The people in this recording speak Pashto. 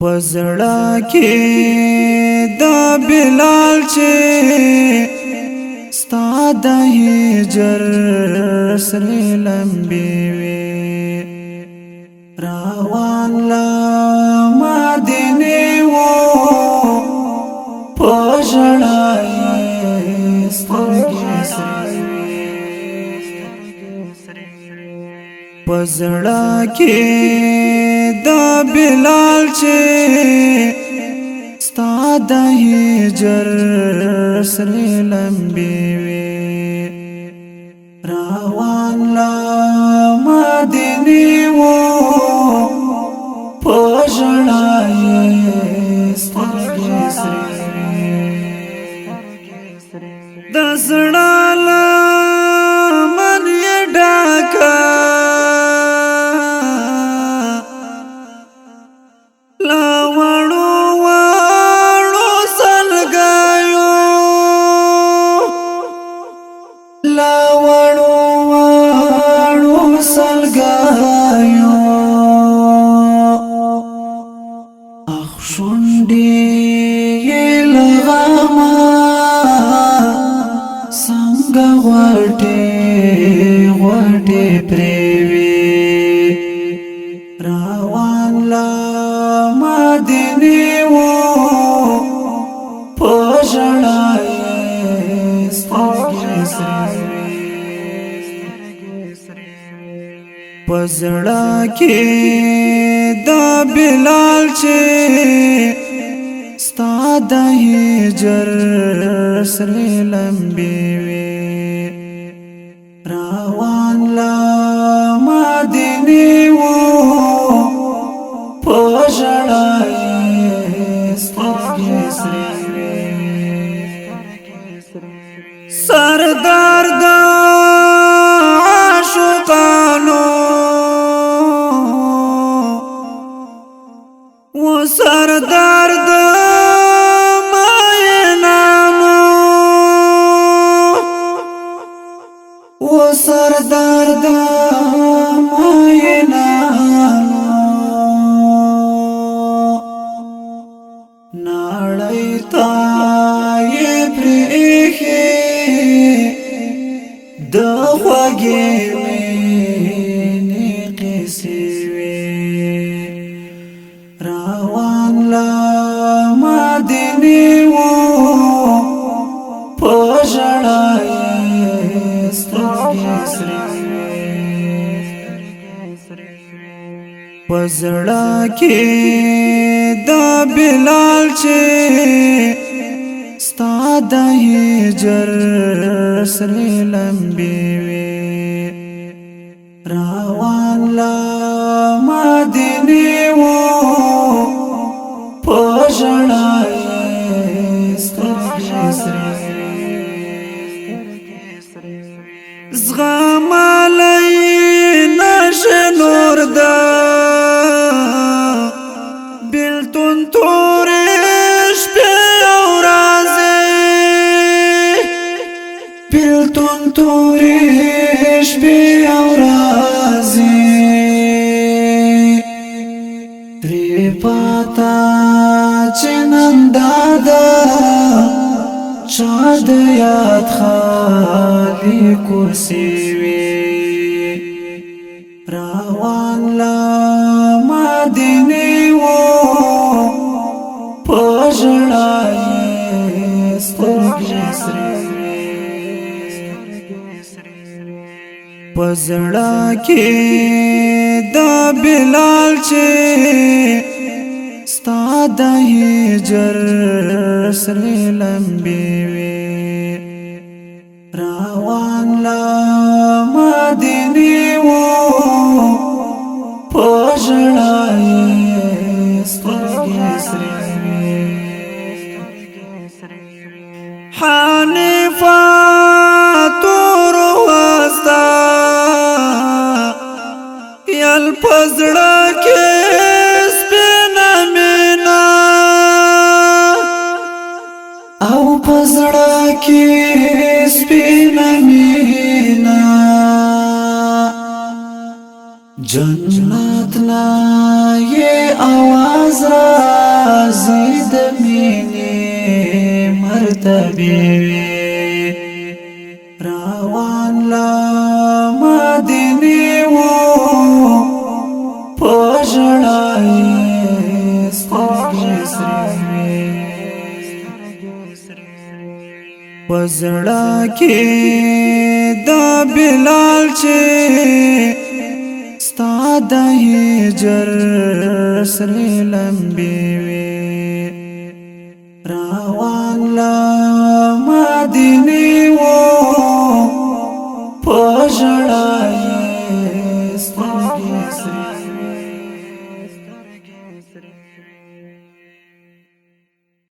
پزړه کې د بلال چې ستا د هجر سره لمبي وي روان لا مدینه وو پزړه سترګې پزړه کې د بلال چې ستا د هجر سره لمبي وي روان لا مدینه وو پزړه سترګې د زړه لمن یې ډاکه غوټه پریوي روان لا مدینه وو پزړه پزړه کې د بلال چې ستا د هجر سره لمبي وي روان لا مدینه وو پزړه سترګې سردار د عاشقانو و سردار د سردار د مینانو نړۍ ته یې پرېښې د خوږې مینې قصې وې روان لا مدینه وو پزړه پزړه کې د بلال چې ستا د هجر سره لمبي وي روان لا مدینه وو پزړه زغم علی نشنور دا بلتون تورش پی اورازی بلتون تورش پی اورازی تری پاتا چنن دادا چاد یاد خالی کرسی وی روان لا مدینه وو پزړه سترګې پزړه کې د بلال چې ستا د هجر سره لمبي وي روان لا مدینه وو پزړه سترګې حنیفه تور واستا یل پزړه کې او پزړه مرتبه وي روان لا مدینه وو پژړای سترګې سرې وزړه کې دا بلال چې ستا د هجر سرې لمبې وي روان لا